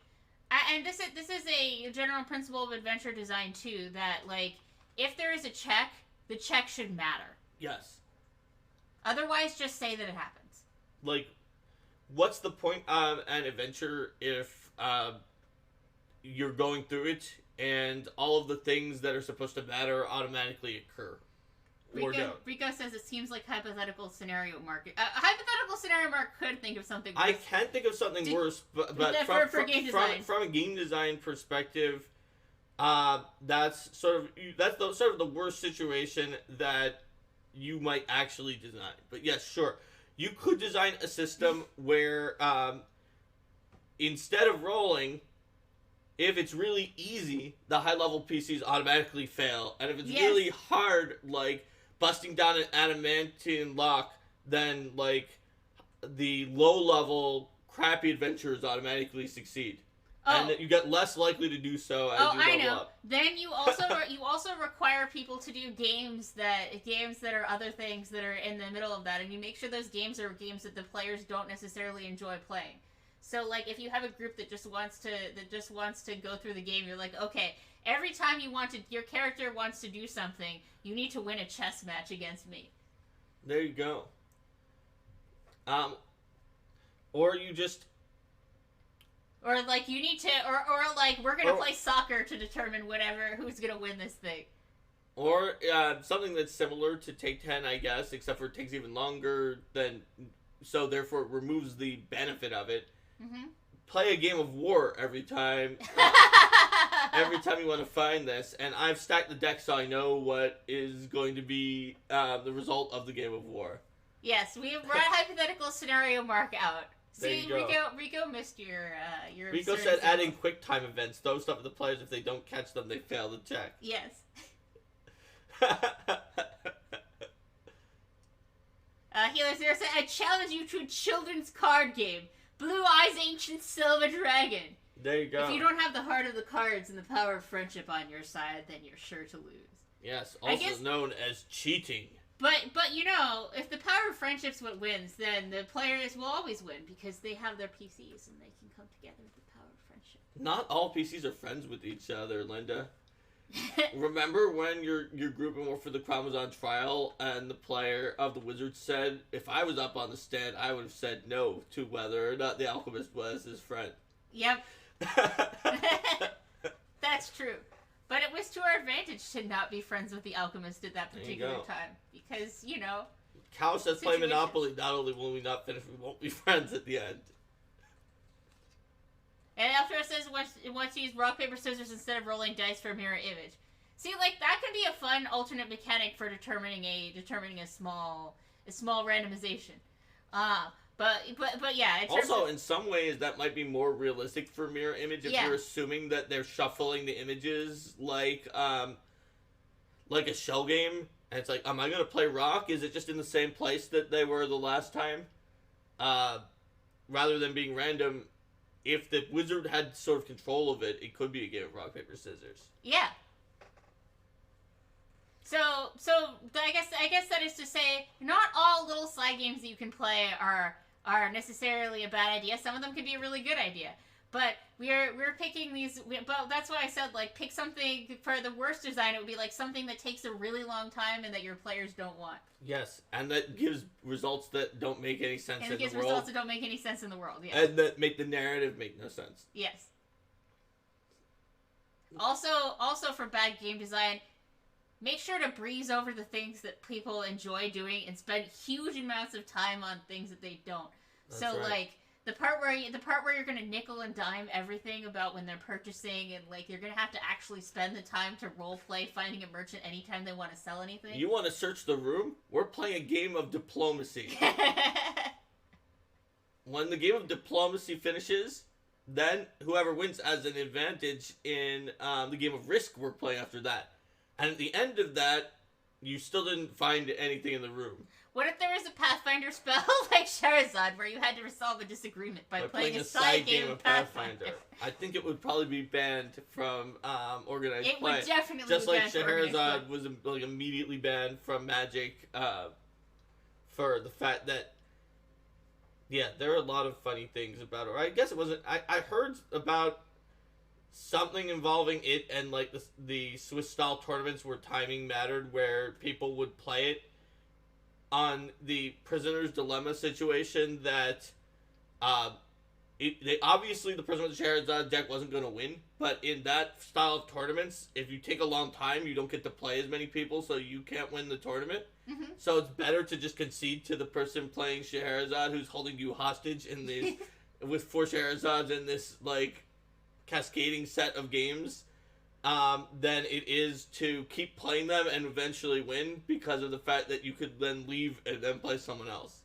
and this is a general principle of adventure design too, that, like, if there is a check, the check should matter. Yes. Otherwise, just say that it happens. Like, what's the point of an adventure if you're going through it and all of the things that are supposed to matter automatically occur? Rico says it seems like hypothetical scenario mark. Hypothetical scenario mark could think of something worse. I can think of something worse, but from a game design perspective, that's sort of the worst situation that you might actually design. But yes, sure. You could design a system where instead of rolling, if it's really easy, the high-level PCs automatically fail. And if it's really hard, like busting down an adamantine lock, then, like, the low-level, crappy adventurers automatically succeed. And that you get less likely to do so as you level up. Then you also require people to do games that are other things that are in the middle of that, and you make sure those games are games that the players don't necessarily enjoy playing. So, like, if you have a group that just wants to go through the game, you're like, okay, every time your character wants to do something, you need to win a chess match against me. There you go. Or you just. Or, like, you need to, or like, we're gonna play soccer to determine who's gonna win this thing. Or, something that's similar to Take 10, I guess, except for it takes even longer so therefore it removes the benefit of it. Play a game of war every time you want to find this, and I've stacked the deck so I know what is going to be, the result of the game of war. Yes, we brought hypothetical scenario mark out. See, Rico missed your Rico said adding quick time events. Those stuff to the players, if they don't catch them, they fail the check. Yes. Healer Zero said, I challenge you to a children's card game. Blue Eyes Ancient Silver Dragon. There you go. If you don't have the heart of the cards and the power of friendship on your side, then you're sure to lose. Yes, also known as cheating. But if the power of friendship's what wins, then the players will always win because they have their PCs and they can come together with the power of friendship. Not all PCs are friends with each other, Linda. Remember when your group went for the Crown was on trial and the player of the Wizard said, if I was up on the stand, I would have said no to whether or not the Alchemist was his friend. Yep. That's true. But it was to our advantage to not be friends with the Alchemist at that particular time. Because, Cal says play Monopoly, not only will we not finish, we won't be friends at the end. And Alfred says it wants to use rock, paper, scissors instead of rolling dice for a mirror image. See, that could be a fun alternate mechanic for determining a small randomization. But yeah. Also, in some ways, that might be more realistic for mirror image if you're assuming that they're shuffling the images like a shell game. And it's like, am I going to play rock? Is it just in the same place that they were the last time? Rather than being random, if the Wizard had sort of control of it, it could be a game of rock, paper, scissors. Yeah. So I guess that is to say, not all little side games that you can play are necessarily a bad idea. Some of them could be a really good idea. But we're picking these. But that's why I said pick something for the worst design. It would be something that takes a really long time and that your players don't want. Yes, and that gives results that don't make any sense in the world. And it gives results that don't make any sense in the world. Yeah. And that make the narrative make no sense. Yes. Also for bad game design, make sure to breeze over the things that people enjoy doing and spend huge amounts of time on things that they don't. That's so right. The part where you're gonna nickel and dime everything about when they're purchasing and you're gonna have to actually spend the time to role play finding a merchant anytime they want to sell anything. You want to search the room? We're playing a game of diplomacy. When the game of diplomacy finishes, then whoever wins has an advantage in the game of Risk we're playing after that. And at the end of that, you still didn't find anything in the room. What if there was a Pathfinder spell like Scheherazade where you had to resolve a disagreement by playing a side game of Pathfinder? I think it would probably be banned from organized play. It would definitely just be like banned Scheherazade was immediately banned from Magic for the fact that there are a lot of funny things about it. Or I guess it wasn't. I heard about something involving it and the Swiss style tournaments where timing mattered, where people would play it on the Prisoner's Dilemma situation that obviously the Prisoner of the Scheherazade deck wasn't going to win, but in that style of tournaments, if you take a long time, you don't get to play as many people, so you can't win the tournament. Mm-hmm. So it's better to just concede to the person playing Scheherazade who's holding you hostage in the with 4 Scheherazades in this cascading set of games, than it is to keep playing them and eventually win because of the fact that you could then leave and then play someone else.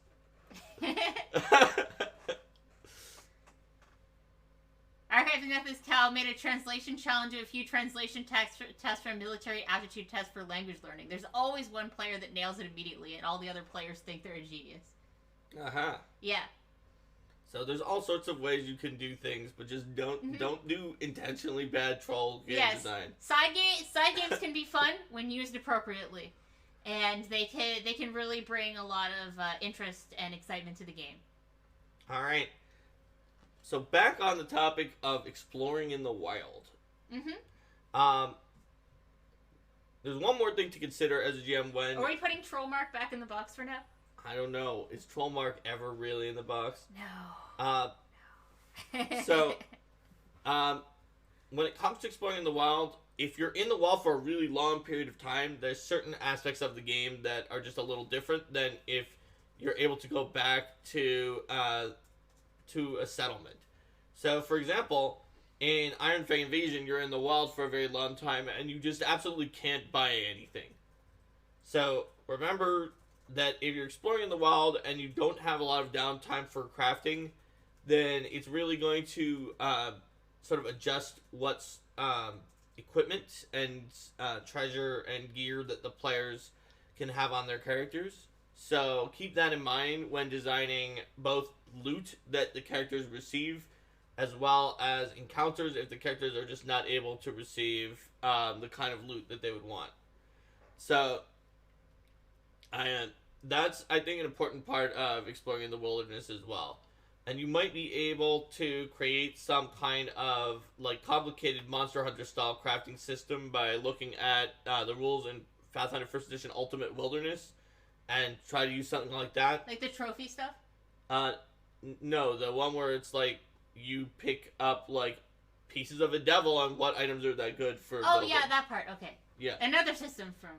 Archives and Ethics Cal made a translation challenge of a few translation tests for military aptitude tests for language learning. There's always one player that nails it immediately, and all the other players think they're a genius. Uh-huh. Yeah. So there's all sorts of ways you can do things, but just don't do intentionally bad troll game design. Side games can be fun when used appropriately, and they can really bring a lot of interest and excitement to the game. All right. So back on the topic of exploring in the wild. Mm-hmm. There's one more thing to consider as a GM when. Are we putting Trollmark back in the box for now? I don't know. Is Trollmark ever really in the box? No. So, when it comes to exploring in the wild, if you're in the wild for a really long period of time, there's certain aspects of the game that are just a little different than if you're able to go back to a settlement. So, for example, in Iron Fang Invasion, you're in the wild for a very long time, and you just absolutely can't buy anything. So, remember that if you're exploring in the wild and you don't have a lot of downtime for crafting, then it's really going to sort of adjust what's equipment and treasure and gear that the players can have on their characters. So keep that in mind when designing both loot that the characters receive as well as encounters if the characters are just not able to receive the kind of loot that they would want. So, that's, I think, an important part of exploring the wilderness as well. And you might be able to create some kind of, like, complicated Monster Hunter style crafting system by looking at the rules in Pathfinder 1st Edition Ultimate Wilderness and try to use something like that. Like the trophy stuff? No, the one where it's like you pick up, like, pieces of a devil and what items are that good for building. Yeah, that part. Okay. Yeah. Another system from...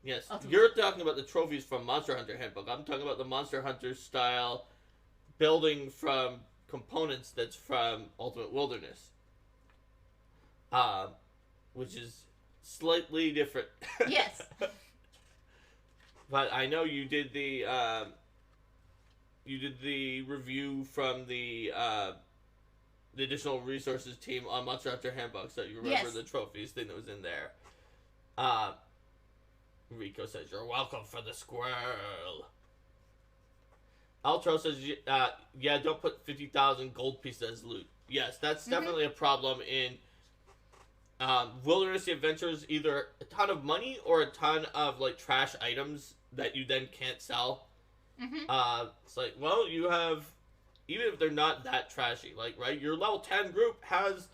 Yes. You're talking about the trophies from Monster Hunter Handbook. I'm talking about the Monster Hunter style building from components that's from Ultimate Wilderness. Which is slightly different. Yes. But I know you did the review from the additional resources team on Monster Hunter Handbook, so you remember the trophies thing that was in there. Rico says, "You're welcome for the squirrel." Altro says, yeah, don't put 50,000 gold pieces as loot. Yes, that's definitely a problem in Wilderness Adventures, either a ton of money or a ton of, like, trash items that you then can't sell. It's like, well, you have, even if they're not that trashy, like, right, your level 10 group has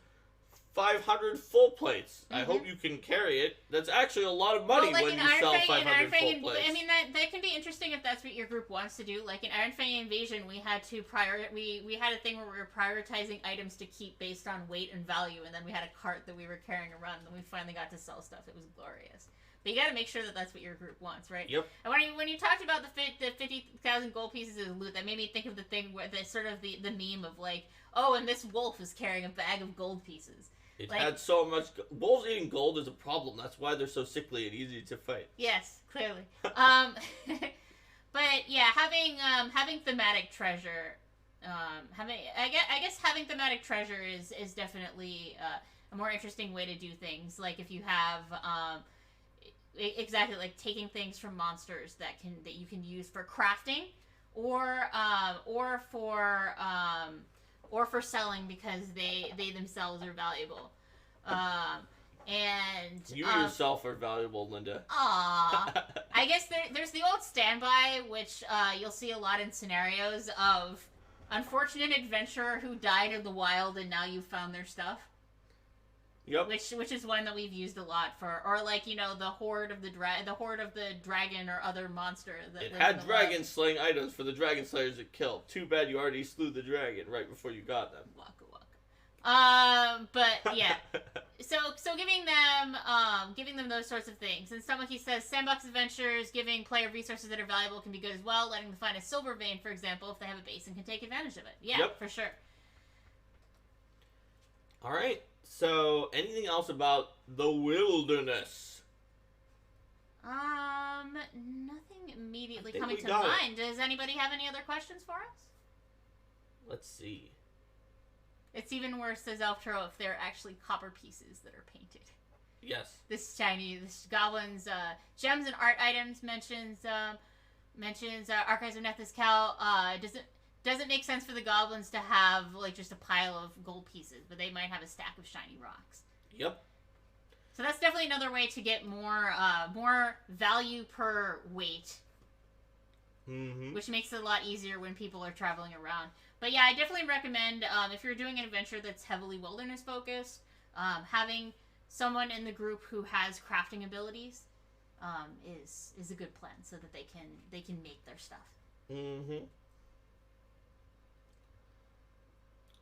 500 full plates. I hope you can carry it. That's actually a lot of money when you sell 500 full plates. I mean, that can be interesting if that's what your group wants to do. Like in Iron Fang Invasion, we had to we had a thing where we were prioritizing items to keep based on weight and value, and then we had a cart that we were carrying around, and then we finally got to sell stuff. It was glorious. But you got to make sure that that's what your group wants, right? Yep. And when you talked about the 50,000 gold pieces of loot, that made me think of the thing where the sort of the meme of like, oh, and this wolf is carrying a bag of gold pieces. It had so much... Wolves eating gold is a problem. That's why they're so sickly and easy to fight. Yes, clearly. But yeah, having thematic treasure, I guess having thematic treasure is definitely a more interesting way to do things. Like if you have exactly like taking things from monsters that you can use for crafting, or for selling because they themselves are valuable. And you yourself are valuable, Linda. Aww. I guess there's the old standby, which you'll see a lot in scenarios of unfortunate adventurer who died in the wild and now you found their stuff. Yep. Which is one that we've used a lot for, or like, you know, the horde of the dragon or other monster. It had dragon slaying items for the dragon slayers it killed. Too bad you already slew the dragon right before you got them. Waka waka. But yeah. So giving them those sorts of things. And someone, he says, Sandbox Adventures giving player resources that are valuable can be good as well. Letting them find a silver vein, for example, if they have a base and can take advantage of it. Yeah, yep. For sure. All right. So, anything else about the wilderness? Nothing immediately coming to mind. Does anybody have any other questions for us? Let's see. It's even worse, says Elftro, if they're actually copper pieces that are painted. Yes. This Goblin's gems and art items mentions Archives of Nethys Cal. Doesn't make sense for the goblins to have like just a pile of gold pieces, but they might have a stack of shiny rocks. Yep. So that's definitely another way to get more value per weight, which makes it a lot easier when people are traveling around. But yeah, I definitely recommend if you're doing an adventure that's heavily wilderness focused, having someone in the group who has crafting abilities is a good plan, so that they can make their stuff.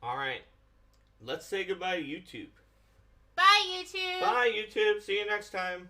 All right, let's say goodbye to YouTube. Bye, YouTube. Bye, YouTube. See you next time.